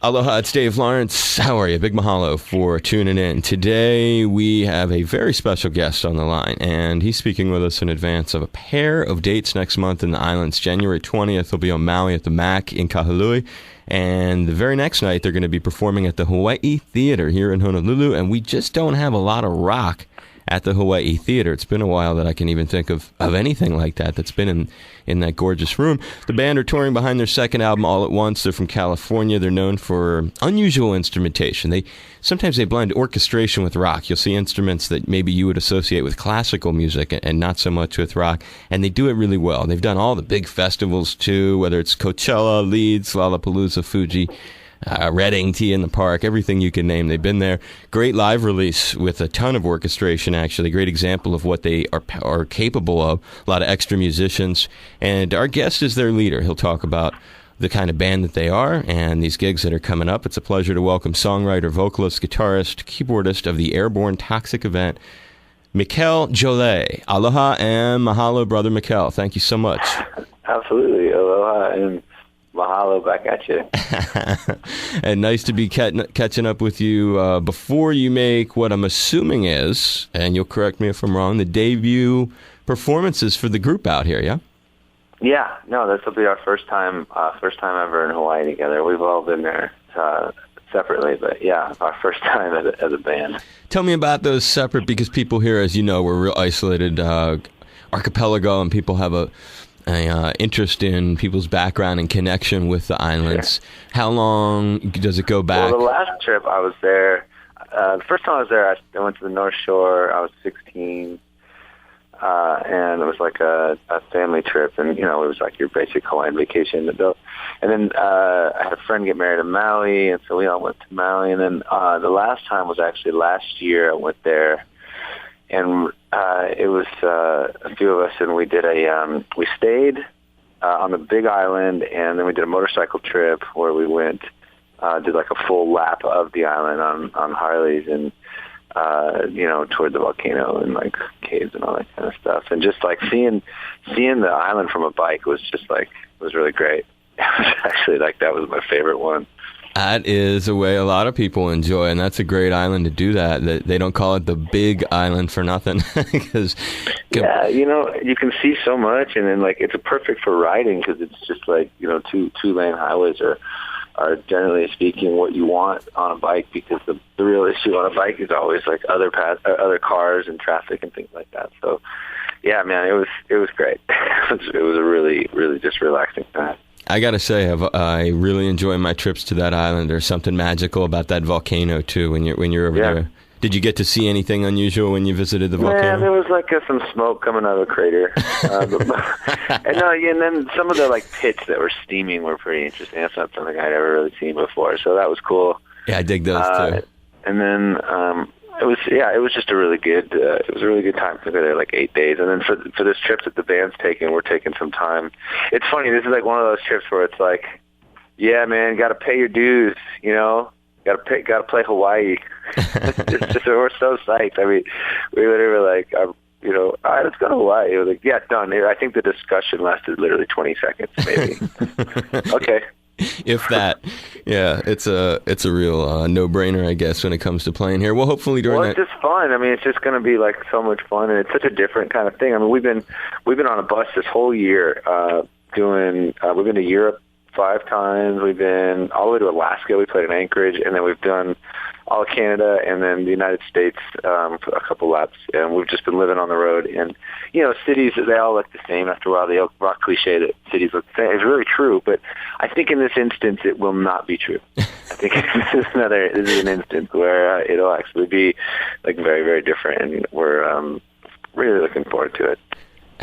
Aloha, it's Dave Lawrence. How are you? Big mahalo for tuning in. Today we have a very special guest on the line, and he's speaking with us in advance of a pair of dates next month in the islands. January 20th, he'll be on Maui at the Mac in Kahului, and the very next night they're going to be performing at the Hawaii Theater here in Honolulu, and we just don't have a lot of rock at the Hawaii Theater. It's been a while that I can even think of anything like that that's been in that gorgeous room. The band are touring behind their second album, All at Once. They're from California. They're known for unusual instrumentation. Sometimes they blend orchestration with rock. You'll see instruments that maybe you would associate with classical music and not so much with rock, and they do it really well. They've done all the big festivals too, whether it's Coachella, Leeds, Lollapalooza, Fuji, Reading, Tea in the Park, everything you can name. They've been there. Great live release with a ton of orchestration, actually. Great example of what they are capable of. A lot of extra musicians. And our guest is their leader. He'll talk about the kind of band that they are and these gigs that are coming up. It's a pleasure to welcome songwriter, vocalist, guitarist, keyboardist of the Airborne Toxic Event, Mikel Jollett. Aloha and mahalo, brother Mikel. Thank you so much. Absolutely. Aloha and mahalo back at you. And nice to be catching up with you before you make what I'm assuming is, and you'll correct me if I'm wrong, the debut performances for the group out here, yeah? Yeah, no, this will be our first time ever in Hawaii together. We've all been there separately, but yeah, our first time as a band. Tell me about those separate, because people here, as you know, we're real isolated archipelago, and people have a interest in people's background and connection with the islands. Sure. How long does it go back? Well, the last trip I was there, the first time I was there, I went to the North Shore. I was 16, and it was like a family trip, and it was like your basic Hawaiian vacation. And then I had a friend get married in Maui, and so we all went to Maui. And then the last time was actually last year. I went there, and it was a few of us, and we did we stayed on the Big Island, and then we did a motorcycle trip where we went, did like a full lap of the island on Harleys, and toward the volcano and like caves and all that kind of stuff, and just like seeing the island from a bike was just like, it was really great. It was actually like, that was my favorite one. That is a way a lot of people enjoy, and that's a great island to do that. They don't call it the Big Island for nothing. Yeah, you can see so much, and then like it's perfect for riding, because it's just like, two-lane highways are generally speaking what you want on a bike, because the real issue on a bike is always like other cars and traffic and things like that. So yeah, man, it was great. It was a really, really just relaxing time. I gotta say, I really enjoy my trips to that island. There's something magical about that volcano too. When you're over there, did you get to see anything unusual when you visited the volcano? Man, there was like some smoke coming out of a crater, and then some of the like pits that were steaming were pretty interesting. That's not something I'd ever really seen before, so that was cool. Yeah, I dig those too. And then it was just a really good time to go there, like 8 days. And then for this trip that the band's taking, we're taking some time. It's funny, this is like one of those trips where it's like, yeah, man, got to pay your dues, got to play Hawaii. It's just, we're so psyched. I mean, we literally were like, all right, let's go to Hawaii. We're like, yeah, done. I think the discussion lasted literally 20 seconds, maybe. Okay. If that. Yeah, it's a real no-brainer, I guess, when it comes to playing here. Well, hopefully during it's just fun. I mean, it's just going to be like so much fun, and it's such a different kind of thing. I mean, we've been on a bus this whole year we've been to Europe 5 times. We've been all the way to Alaska. We played in Anchorage, and then we've done all of Canada and then the United States for a couple laps. And we've just been living on the road. And, cities, they all look the same after a while. The rock cliche that cities look the same is really true. But I think in this instance, it will not be true. I think this is an instance where it'll actually be like very, very different. And we're really looking forward to it.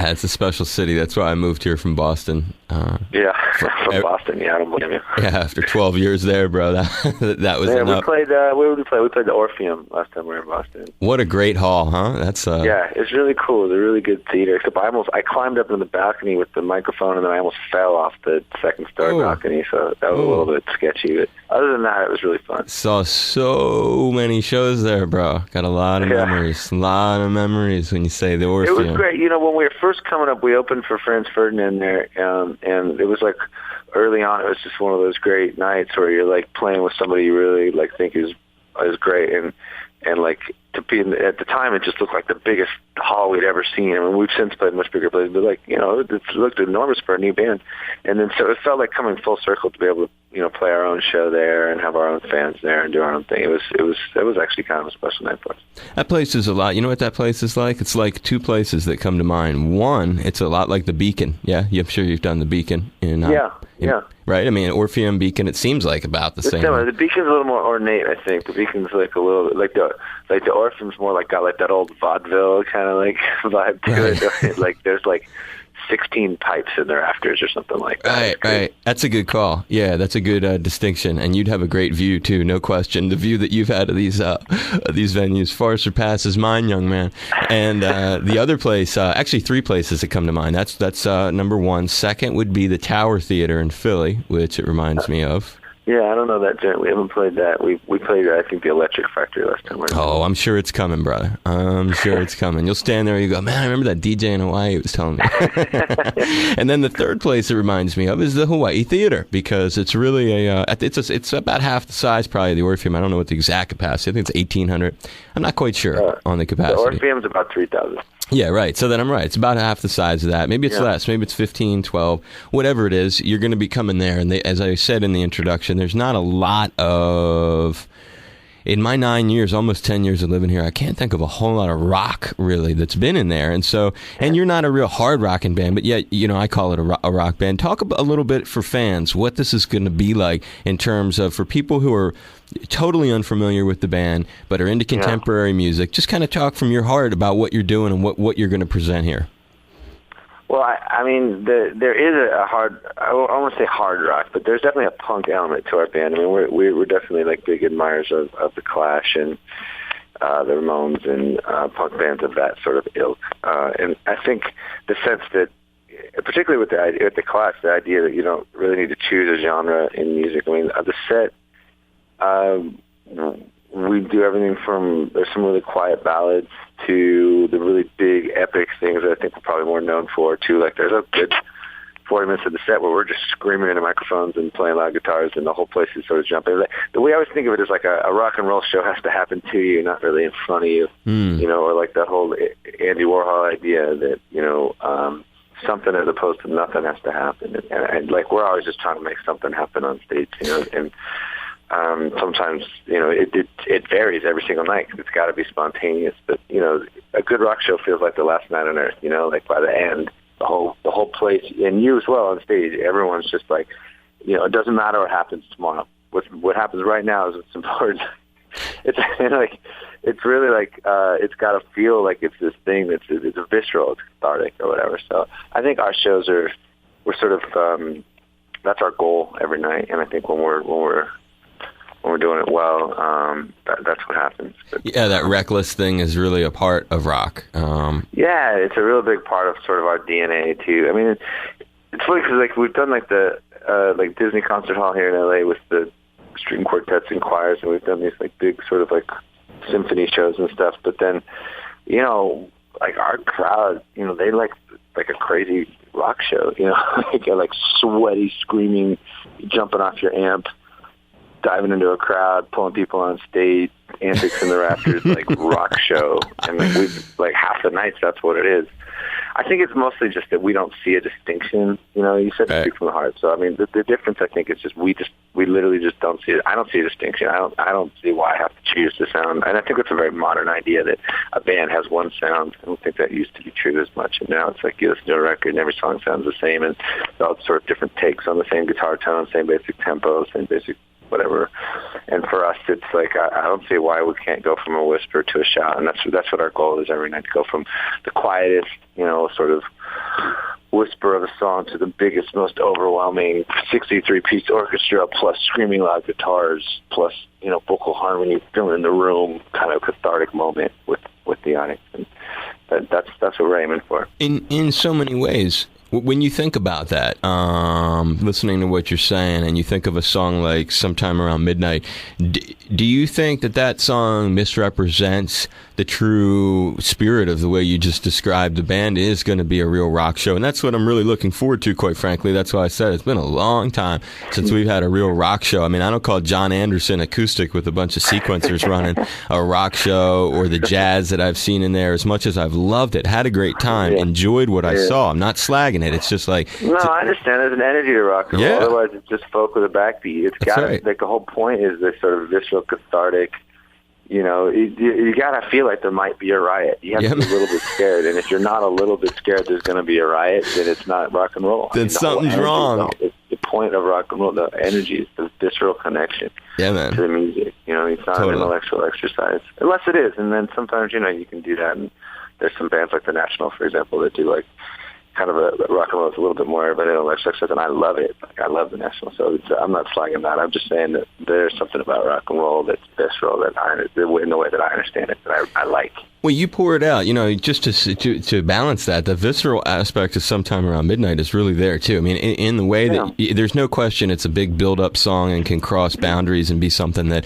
It's a special city. That's why I moved here from Boston. From Boston. Yeah, I don't blame you. Yeah, after 12 years there, bro, that was enough. We played. Where did we play? We played the Orpheum last time we were in Boston. What a great hall, huh? That's yeah, it's really cool. It's a really good theater. Except I climbed up in the balcony with the microphone, and then I almost fell off the second story balcony. So that was a little bit sketchy. But other than that, it was really fun. Saw so many shows there, bro. Got a lot of memories. A lot of memories when you say the Orpheum. It was great. When we were first coming up, we opened for Franz Ferdinand there, and it was like early on, it was just one of those great nights where you're like playing with somebody you really like think is great, and like to be at the time, it just looked like the biggest hall we'd ever seen. I mean, we've since played much bigger places, but like, it looked enormous for a new band. And then so it felt like coming full circle to be able to, play our own show there and have our own fans there and do our own thing. It was actually kind of a special night for us. That place is a lot. You know what that place is like? It's like two places that come to mind. One, it's a lot like the Beacon. Yeah, I'm sure you've done the Beacon in yeah. Right? I mean, Orpheum, Beacon, it seems like about the same. Similar. The Beacon's a little more ornate, I think. The Beacon's like a little, like the Orpheum's more like got like that old vaudeville kind of like vibe to it. Like there's like 16 pipes in their rafters or something like that. Right. That's a good call. Yeah, that's a good distinction. And you'd have a great view, too, no question. The view that you've had of these venues far surpasses mine, young man. And the other place, actually three places that come to mind. That's number one. Second would be the Tower Theater in Philly, which it reminds me of. Yeah, I don't know that joint. We haven't played that. We played, I think, the Electric Factory last time. Oh, I'm sure it's coming, brother. I'm sure it's coming. You'll stand there and you go, man, I remember that DJ in Hawaii was telling me. And then the third place it reminds me of is the Hawaii Theater, because it's really it's about half the size probably of the Orpheum. I don't know what the exact capacity. I think it's 1,800. I'm not quite sure on the capacity. The Orpheum's about 3,000. Yeah, right. So then I'm right. It's about half the size of that. Maybe it's less. Maybe it's 15, 12, whatever it is. You're going to be coming there. And as I said in the introduction, there's not a lot of... In my 9 years, almost 10 years of living here, I can't think of a whole lot of rock, really, that's been in there. And so, and you're not a real hard rocking band, but yet, I call it a rock band. Talk a little bit for fans, what this is going to be like in terms of, for people who are totally unfamiliar with the band, but are into contemporary music. Just kind of talk from your heart about what you're doing and what you're going to present here. Well, I mean, there is a hard, I won't say hard rock, but there's definitely a punk element to our band. I mean, we're definitely like big admirers of the Clash and the Ramones and punk bands of that sort of ilk. And I think the sense that, particularly with the Clash, the idea that you don't really need to choose a genre in music. I mean, the set, we do everything from, there's some really quiet ballads to the really big epic things that I think we're probably more known for, too. Like there's a good 40 minutes of the set where we're just screaming into microphones and playing loud guitars and the whole place is sort of jumping. The way I always think of it is like a rock and roll show has to happen to you, not really in front of you, or like that whole Andy Warhol idea that, something as opposed to nothing has to happen. And like we're always just trying to make something happen on stage, and sometimes, it varies every single night 'cause it's got to be spontaneous. But, a good rock show feels like the last night on earth, like by the end, the whole place, and you as well on stage, everyone's just like, it doesn't matter what happens tomorrow. What happens right now is what's important. It's like, it's really like, it's got to feel like it's this thing it's visceral, it's cathartic or whatever. So I think our shows we're sort of, that's our goal every night. And I think when we're doing it well, that's what happens. But, that reckless thing is really a part of rock. Yeah, it's a real big part of sort of our DNA too. I mean, it's funny because like we've done like the like Disney Concert Hall here in LA with the string quartets and choirs, and we've done these like big sort of like symphony shows and stuff. But then, like our crowd, they like a crazy rock show. like sweaty, screaming, jumping off your amp, diving into a crowd, pulling people on stage, antics in the rafters, like rock show. And like we've like half the nights, that's what it is. I think it's mostly just that we don't see a distinction. You said to speak from the heart. So I mean, the difference I think is just we literally just don't see it. I don't see a distinction. I don't see why I have to choose the sound. And I think it's a very modern idea that a band has one sound. I don't think that used to be true as much. And now it's like you listen to a record and every song sounds the same, and all sort of different takes on the same guitar tone, same basic tempo, same basic whatever. And for us, it's like I don't see why we can't go from a whisper to a shout, and that's what our goal is every night, to go from the quietest, sort of whisper of a song to the biggest, most overwhelming 63-piece orchestra plus screaming loud guitars plus vocal harmony filling the room, kind of cathartic moment with the audience. And that's what we're aiming for. In so many ways. When you think about that, listening to what you're saying, and you think of a song like Sometime Around Midnight, do you think that song misrepresents the true spirit of the way you just described the band is going to be a real rock show. And that's what I'm really looking forward to, quite frankly. That's why I said it's been a long time since we've had a real rock show. I mean, I don't call John Anderson acoustic with a bunch of sequencers running a rock show, or the jazz that I've seen in there. As much as I've loved it, had a great time, enjoyed what I saw. I'm not slagging it. It's just like... No, I understand. There's an energy to rock and roll. Otherwise, it's just folk with a backbeat. It's got like the whole point is this sort of visceral, cathartic. You know, you gotta feel like there might be a riot. You have to be a little bit scared, and if you're not a little bit scared, there's going to be a riot. Then it's not rock and roll. Then something's wrong. It's the point of rock and roll. The energy is the visceral connection. Man. To the music. You know, it's not an intellectual exercise, unless it is. And then sometimes you can do that. And there's some bands like the National, for example, that do like kind of a rock and roll. It's a little bit more of an intellectual exercise, and I love it. Like, I love the National, so I'm not slagging that. I'm just saying that there's something about rock and roll that's visceral, that in the way that I understand it, that I like. Well, you pour it out, just to balance that. The visceral aspect of Sometime Around Midnight is really there, too. I mean, in the way that there's no question it's a big build-up song and can cross boundaries and be something that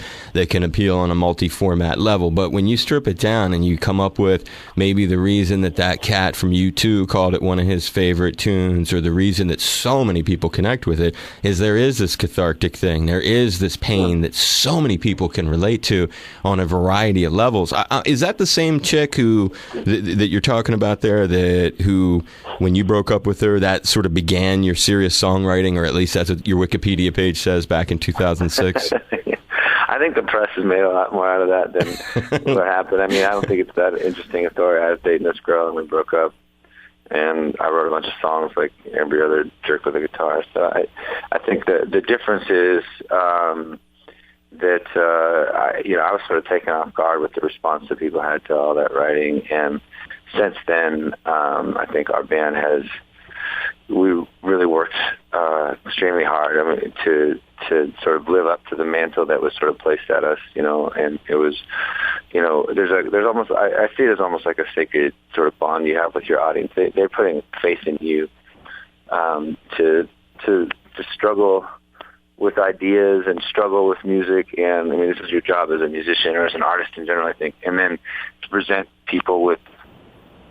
can appeal on a multi-format level. But when you strip it down and you come up with maybe the reason that cat from U2 called it one of his favorite tunes, or the reason that so many people connect with it, is there is this cathartic thing. There is this pain that so many people can relate to on a variety of levels. Is that the same chick that you're talking about there, who when you broke up with her, that sort of began your serious songwriting, or at least that's what your Wikipedia page says, back in 2006? I think the press has made a lot more out of that than what happened. I mean, I don't think it's that interesting a story. I was dating this girl and we broke up, and I wrote a bunch of songs like every other jerk with a guitar. So I think the difference is that I was sort of taken off guard with the response that people had to all that writing, and since then, I think our band we really worked extremely hard. I mean, to sort of live up to the mantle that was sort of placed at us, and it was, there's almost, I see it as almost like a sacred sort of bond you have with your audience. They're putting faith in you to struggle with ideas and struggle with music, and I mean, this is your job as a musician or as an artist in general, I think, and then to present people with,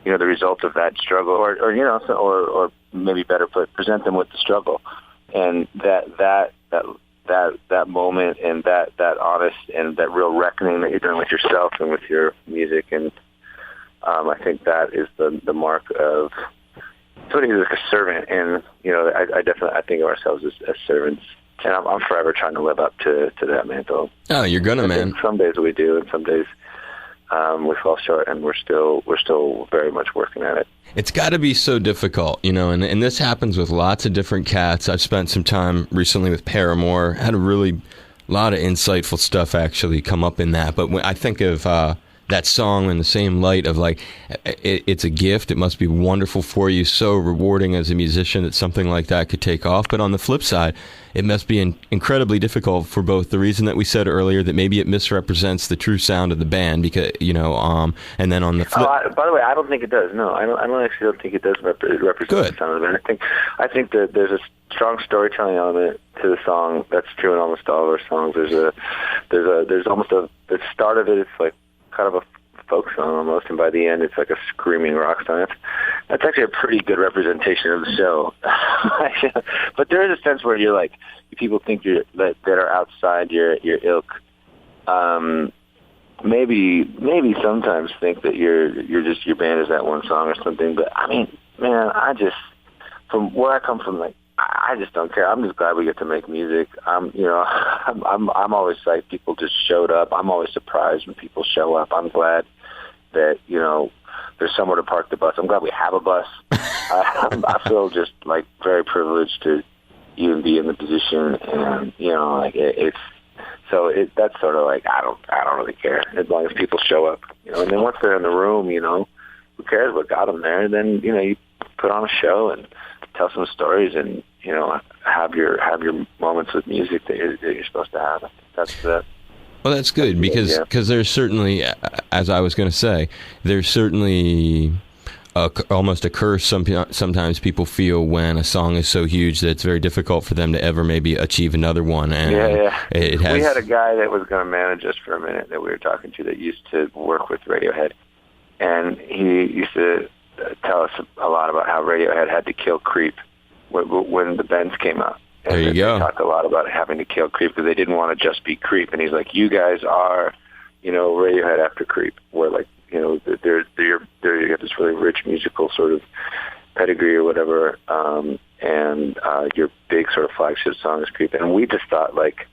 the result of that struggle, or maybe better put, present them with the struggle, and that moment, and that honest and that real reckoning that you're doing with yourself and with your music, and I think that is the mark of somebody who's like a servant, and I think of ourselves as servants. And I'm forever trying to live up to that mantle. Oh, you're gonna, man. Some days we do, and some days we fall short, and we're still very much working at it. It's got to be so difficult, and this happens with lots of different cats. I've spent some time recently with Paramore. Had a really lot of insightful stuff actually come up in that. But when I think of that song in the same light of like, it's a gift. It must be wonderful for you, so rewarding as a musician that something like that could take off. But on the flip side, it must be incredibly difficult for both the reason that we said earlier that maybe it misrepresents the true sound of the band, because and then on the flip. By the way, I don't think it does. No, I don't think it does represent the sound of the band. I think that there's a strong storytelling element to the song. That's true in almost all of our songs. There's almost the start of it. It's like kind of a folk song almost, and by the end it's like a screaming rock song. That's actually a pretty good representation of the show. But there is a sense where you're like, people think that are outside your ilk, maybe sometimes think that your band is that one song or something. But I mean, man, from where I come from, like, I just don't care. I'm just glad we get to make music. I'm always like, people just showed up. I'm always surprised when people show up. I'm glad that, there's somewhere to park the bus. I'm glad we have a bus. I feel just like very privileged to even be in the position, and that's sort of like, I don't really care as long as people show up. And then once they're in the room, who cares what got them there? And then you put on a show and tell some stories, and have your moments with music that you're supposed to have. Well, that's good, because there's certainly, as I was going to say, there's certainly almost a curse sometimes people feel when a song is so huge that it's very difficult for them to ever maybe achieve another one. And we had a guy that was going to manage us for a minute that we were talking to that used to work with Radiohead, and he used to tell us a lot about how Radiohead had to kill Creep when the Bends came out. And there you go. They talked a lot about having to kill Creep because they didn't want to just be Creep. And he's like, you guys are, Radiohead after Creep, where like, you got this really rich musical sort of pedigree or whatever, and your big sort of flagship song is Creep. And we just thought like,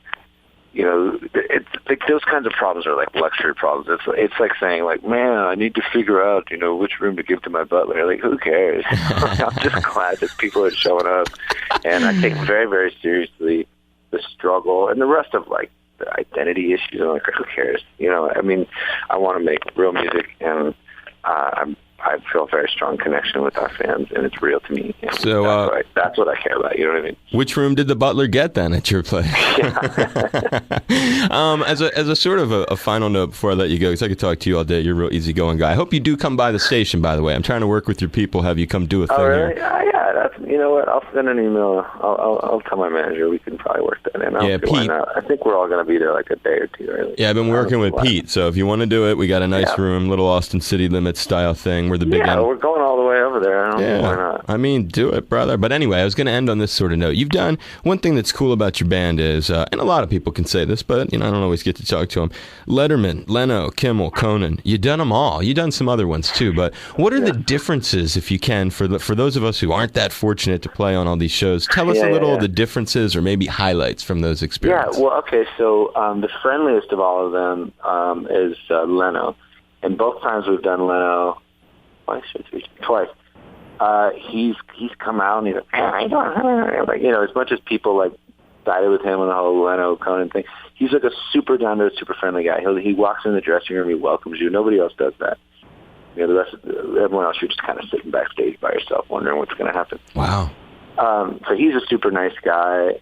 it's like those kinds of problems are like luxury problems. It's like saying like, man, I need to figure out, which room to give to my butler. Like, who cares? I'm just glad that people are showing up. And I take very, very seriously the struggle and the rest of like the identity issues. I'm like, who cares? I want to make real music, and I feel a very strong connection with our fans, and it's real to me. And so that's what I care about. You know what I mean? Which room did the butler get then at your place? As a sort of a final note before I let you go, because I could talk to you all day. You're a real easygoing guy. I hope you do come by the station, by the way. I'm trying to work with your people, have you come do a thing really? here. Yeah, that's, you know what? I'll send an email. I'll tell my manager. We can probably work that in. Yeah, Pete. I think we're all going to be there like a day or two early. Yeah, I've been working with Pete, so if you want to do it, we got a nice room, little Austin City Limits style thing. We're the big we're going all the way over there. I don't know why not. I mean, do it, brother. But anyway, I was going to end on this sort of note. You've done one thing that's cool about your band is, and a lot of people can say this, but I don't always get to talk to them. Letterman, Leno, Kimmel, Conan. You've done them all. You've done some other ones too. But what are the differences, if you can, for those of us who aren't that fortunate to play on all these shows? Tell us a little of the differences or maybe highlights from those experiences. Yeah. Well, okay. So the friendliest of all of them is Leno, and both times we've done Leno twice. He's come out and he's like, man, as much as people like sided with him on the whole Leno Conan thing, he's like a super down to earth, super friendly guy. He walks in the dressing room, he welcomes you. Nobody else does that. The rest of everyone else, you're just kind of sitting backstage by yourself, wondering what's going to happen. Wow. So he's a super nice guy.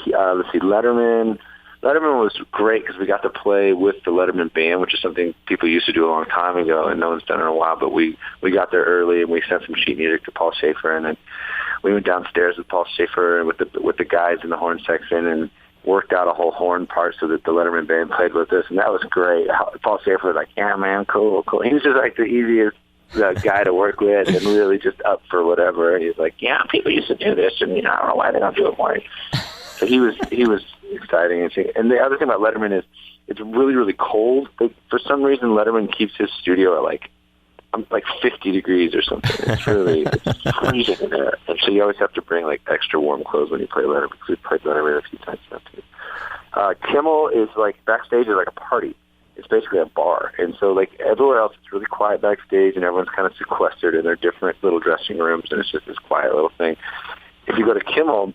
Let's see, Letterman. Letterman was great because we got to play with the Letterman band, which is something people used to do a long time ago, and no one's done it in a while. But we got there early, and we sent some sheet music to Paul Schaefer, and then we went downstairs with Paul Schaefer and with the guys in the horn section, and worked out a whole horn part so that the Letterman band played with us, and that was great. Paul Schaefer was like, "Yeah, man, cool." He was just like the easiest guy to work with, and really just up for whatever. And he's like, "Yeah, people used to do this, and I don't know why they don't do it more." So he was exciting. And the other thing about Letterman is it's really, really cold. For some reason, Letterman keeps his studio at like 50 degrees or something. It's freezing in there. And so you always have to bring like extra warm clothes when you play Letterman, because we've played Letterman a few times now too. Kimmel is like backstage is like a party. It's basically a bar. And so like everywhere else, it's really quiet backstage, and everyone's kind of sequestered in their different little dressing rooms, and it's just this quiet little thing. If you go to Kimmel,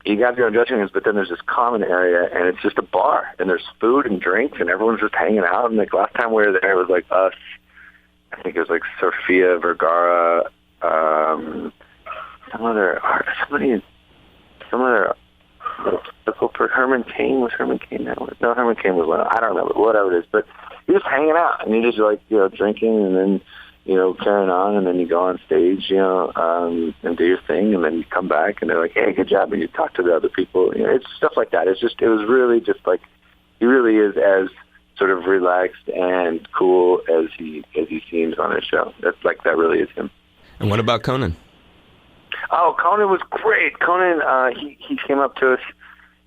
you got your own dressing rooms, but then there's this common area, and it's just a bar, and there's food and drinks, and everyone's just hanging out. And like last time we were there, it was like us. I think it was like Sofia Vergara, some other Herman Cain. Was Herman Cain that one? No, Herman Cain was one. I don't remember, whatever it is. But you're just hanging out, and you're just like, drinking, and then, carrying on, and then you go on stage, and do your thing, and then you come back, and they're like, hey, good job, and you talk to the other people. It's stuff like that. It was really just like, he really is as sort of relaxed and cool as he seems on his show. That really is him. And what about Conan? Oh, Conan was great. Conan, he came up to us,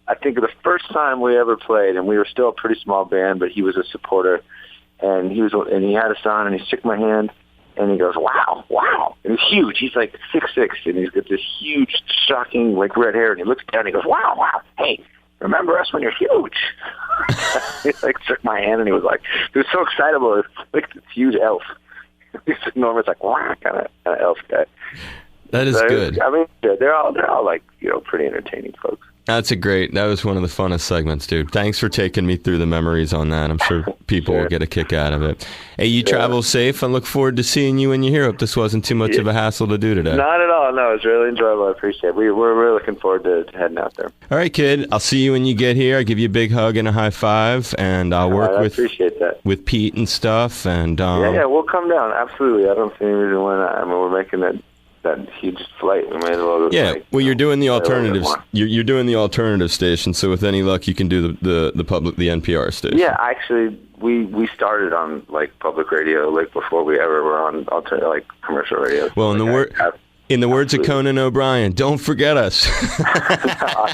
I think the first time we ever played, and we were still a pretty small band, but he was a supporter, and he had us on, and he shook my hand, and he goes, wow. And he's huge. He's like 6'6", and he's got this huge, shocking, like, red hair, and he looks down, and he goes, wow. Hey, remember us when you're huge. He like shook my hand, and he was so excitable. It was like this huge elf. He's enormous, like, wow, kind of elf guy. That is good. I mean, they're all like, pretty entertaining folks. That was one of the funnest segments, dude. Thanks for taking me through the memories on that. I'm sure people will get a kick out of it. Hey, you travel safe. I look forward to seeing you when you're here. Hope this wasn't too much of a hassle to do today. Not at all. No, it was really enjoyable. I appreciate it. We're really looking forward to heading out there. All right, kid. I'll see you when you get here. I'll give you a big hug and a high five, and I'll work appreciate that. with Pete and stuff. And we'll come down. Absolutely. I don't see any reason why not. I mean, we're making that huge flight. We may as well. You're doing the alternatives. You're doing the alternative station. So with any luck, you can do the NPR station. Yeah, actually, we started on like public radio like before we ever were on commercial radio. Well, in the words of Conan O'Brien, don't forget us.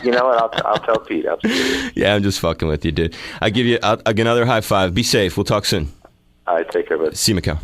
You know what? I'll tell Pete. Absolutely. Yeah, I'm just fucking with you, dude. I'll give you another high five. Be safe. We'll talk soon. All right, take care, bud. See you, Mikel.